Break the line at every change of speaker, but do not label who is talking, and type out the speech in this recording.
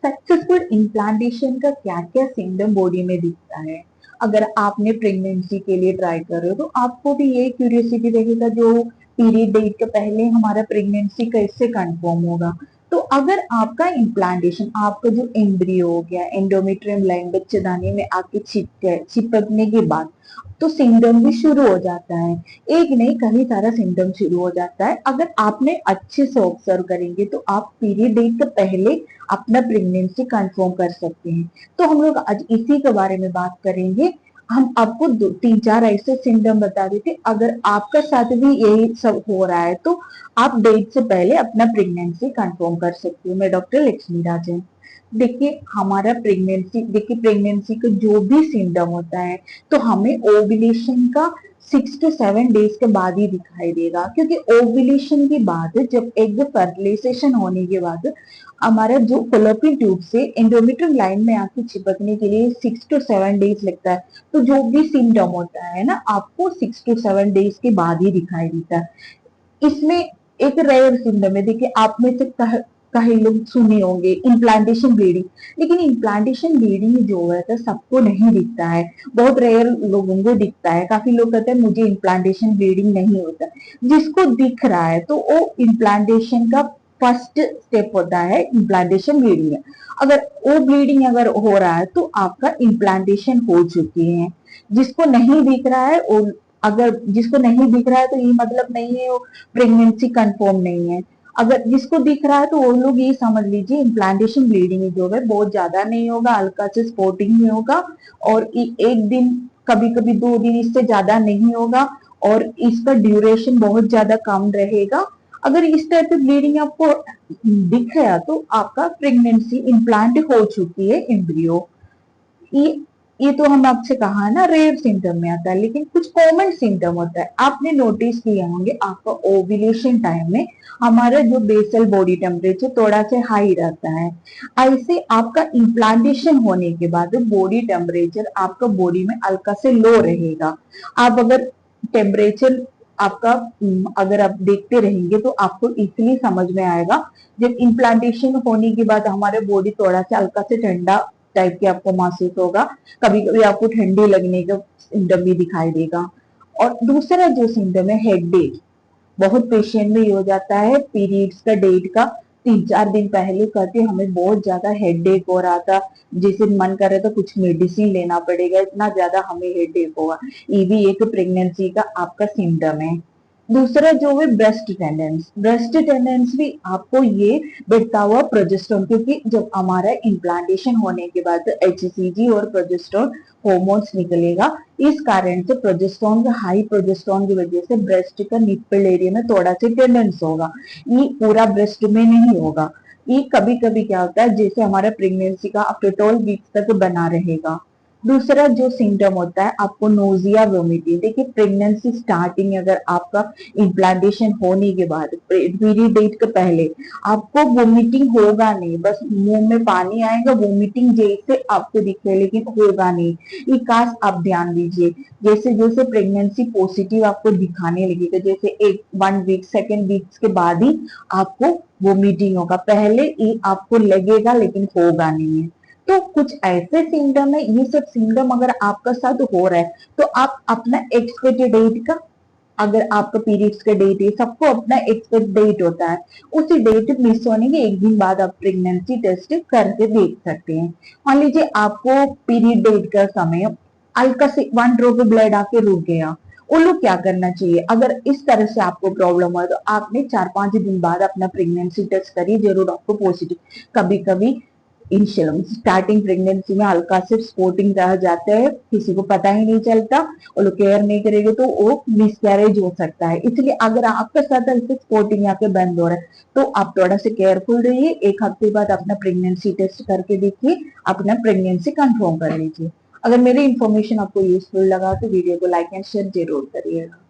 Successful implantation का क्या क्या सिम्टम बॉडी में दिखता है। अगर आपने प्रेगनेंसी के लिए ट्राई कर रहे हो तो आपको भी ये क्यूरियोसिटी रहेगा जो पीरियड डेट के पहले हमारा प्रेगनेंसी कैसे कंफर्म होगा। तो अगर आपका इम्प्लांटेशन, आपका जो एम्ब्रियो हो गया, एंडोमेट्रियम लाइन बच्चेदानी में आके चिपकने के बाद तो सिम्टम भी शुरू हो जाता है। एक नहीं, कई सारा सिम्टम शुरू हो जाता है। अगर आपने अच्छे से ऑब्जर्व करेंगे तो आप पीरियड डेट के पहले अपना प्रेगनेंसी कंफर्म कर सकते हैं। तो हम लोग आज इसी के बारे में बात करेंगे। हम आपको तीन चार ऐसे सिम्टम बता देते, अगर आपका साथ भी यही सब हो रहा है तो आप डेट से पहले अपना प्रेगनेंसी कंफर्म कर सकते हो। मैं डॉक्टर लक्ष्मी राजन। देखिए हमारा प्रेगनेंसी का जो भी सिम्टम होता है तो हमें ओव्यूलेशन का 6 to 7 डेज के बाद ही दिखाई देगा, क्योंकि ओव्यूलेशन के बाद जब एग फर्टिलाइजेशन होने के बाद हमारा जो फॉलोपियन ट्यूब से एंडोमेट्रियम लाइन में आके चिपकने के लिए 6 to 7 डेज लगता है। तो जो भी सिम्टम होता है ना, आपको 6 to 7 डेज के बाद ही दिखाई देता है। इसमें एक रेयर सिम्टम है, देखिए आप में से कई लोग सुने होंगे इम्प्लांटेशन ब्लीडिंग, लेकिन इम्प्लांटेशन ब्लीडिंग जो है तो सबको नहीं दिखता है, बहुत रेयर लोगों को दिखता है। काफी लोग कहते हैं मुझे इम्प्लांटेशन ब्लीडिंग नहीं होता। जिसको दिख रहा है तो वो इम्प्लांटेशन का फर्स्ट स्टेप होता है, इम्प्लांटेशन ब्लीडिंग। अगर वो ब्लीडिंग अगर हो रहा है तो आपका इम्प्लांटेशन हो चुकी है। जिसको नहीं दिख रहा है वो, अगर जिसको नहीं दिख रहा है तो ये मतलब नहीं है वो प्रेगनेंसी कंफर्म नहीं है। अगर जिसको दिख रहा है तो वो लोग ये समझ लीजिए इम्प्लांटेशन ब्लीडिंग जो है बहुत ज्यादा नहीं होगा, हल्का से स्पॉटिंग में होगा और एक दिन, कभी कभी 2 दिन, इससे ज्यादा नहीं होगा और इसका ड्यूरेशन बहुत ज्यादा कम रहेगा। अगर इस तरह की ब्लीडिंग आपको दिख गया तो आपका प्रेगनेंसी इम्प्लांट हो चुकी है एम्ब्रियो। ये ये तो हम आपसे कहा ना रेयर सिम्टम में आता है, लेकिन कुछ कॉमन सिम्टम होता है। आपने नोटिस किए होंगे आपका ओव्यूलेशन टाइम में हमारा जो बेसल बॉडी टेम्परेचर थोड़ा सा हाई रहता है। ऐसे आपका इम्प्लांटेशन होने के बाद बॉडी टेम्परेचर आपका बॉडी में हल्का से लो रहेगा। आप अगर टेम्परेचर आपका अगर आप देखते रहेंगे तो आपको इजीली समझ में आएगा। जब इम्प्लांटेशन होने के बाद हमारे बॉडी थोड़ा सा हल्का से ठंडा टाइप के आपको महसूस होगा, कभी कभी आपको ठंडी लगने का सिम्टम भी दिखाई देगा। और दूसरा जो सिम्टम है हेडेक, बहुत पेशेंट में ये हो जाता है पीरियड्स का डेट का 3 4 दिन पहले करके हमें बहुत ज्यादा हेडेक हो रहा था, जैसे मन कर रहा था कुछ मेडिसिन लेना पड़ेगा, इतना ज्यादा हमें हेडेक होगा। ये भी एक प्रेगनेंसी का आपका सिम्टम है। दूसरा जो है ब्रेस्ट टेंडेंस भी आपको ये बढ़ता हुआ प्रोजेस्टेरोन, क्योंकि जब हमारा इम्प्लांटेशन होने के बाद एचसीजी और प्रोजेस्टेरोन हॉर्मोन्स निकलेगा, इस कारण से प्रोजेस्टेरोन का हाई प्रोजेस्टेरोन की वजह से ब्रेस्ट का निप्पल एरिया में थोड़ा सा टेंडेंस होगा। ये पूरा ब्रेस्ट में नहीं होगा। ये कभी कभी क्या होता है जैसे हमारा प्रेगनेंसी का आफ्टर 12 वीक्स तक बना रहेगा। दूसरा जो सिम्टम होता है आपको नोजिया वोमिटिंग। देखिए प्रेगनेंसी स्टार्टिंग अगर आपका इम्प्लांटेशन होने के बाद पीरियड डेट के पहले आपको वोमिटिंग होगा नहीं, बस मुंह में पानी आएगा, वोमिटिंग जैसे आपको दिखे लेकिन होगा नहीं। ये खास आप ध्यान दीजिए। जैसे जैसे प्रेगनेंसी पॉजिटिव आपको दिखाने लगेगा, जैसे 1 वीक 2 वीक्स के बाद ही आपको वोमिटिंग होगा, पहले ये आपको लगेगा लेकिन होगा नहीं है। तो कुछ ऐसे सिम्टम है, ये सब सिम्टम अगर आपका साथ हो रहा है तो आप अपना एक्सपेक्टेड डेट का, अगर आपका पीरियड्स का डेट है, सबको अपना एक्सपेक्ट डेट होता है, उसी डेट मिस होने के 1 दिन बाद आप प्रेगनेंसी टेस्ट करके देख सकते हैं। मान लीजिए आपको पीरियड डेट का समय हल्का से 1 ड्रॉप ब्लड आके रुक गया, वो लोग क्या करना चाहिए, अगर इस तरह से आपको प्रॉब्लम हो तो आपने 4 5 दिन बाद अपना प्रेगनेंसी टेस्ट करिए, जरूर आपको पॉजिटिव। कभी कभी स्टार्टिंग प्रेगनेंसी में हल्का से स्पॉटिंग रह जाते हैं, किसी को पता ही नहीं चलता, वो लोग केयर नहीं करेंगे तो वो मिसकैरेज हो सकता है। इसलिए अगर आपके साथ ऐसे स्पॉटिंग आके बंद हो रहा है तो आप थोड़ा से केयरफुल रहिए। 1 हफ्ते बाद अपना प्रेगनेंसी टेस्ट करके देखिए, अपना प्रेगनेंसी कंफर्म कर लीजिए। अगर मेरी इन्फॉर्मेशन आपको यूजफुल लगा तो वीडियो को लाइक एंड शेयर जरूर करिएगा।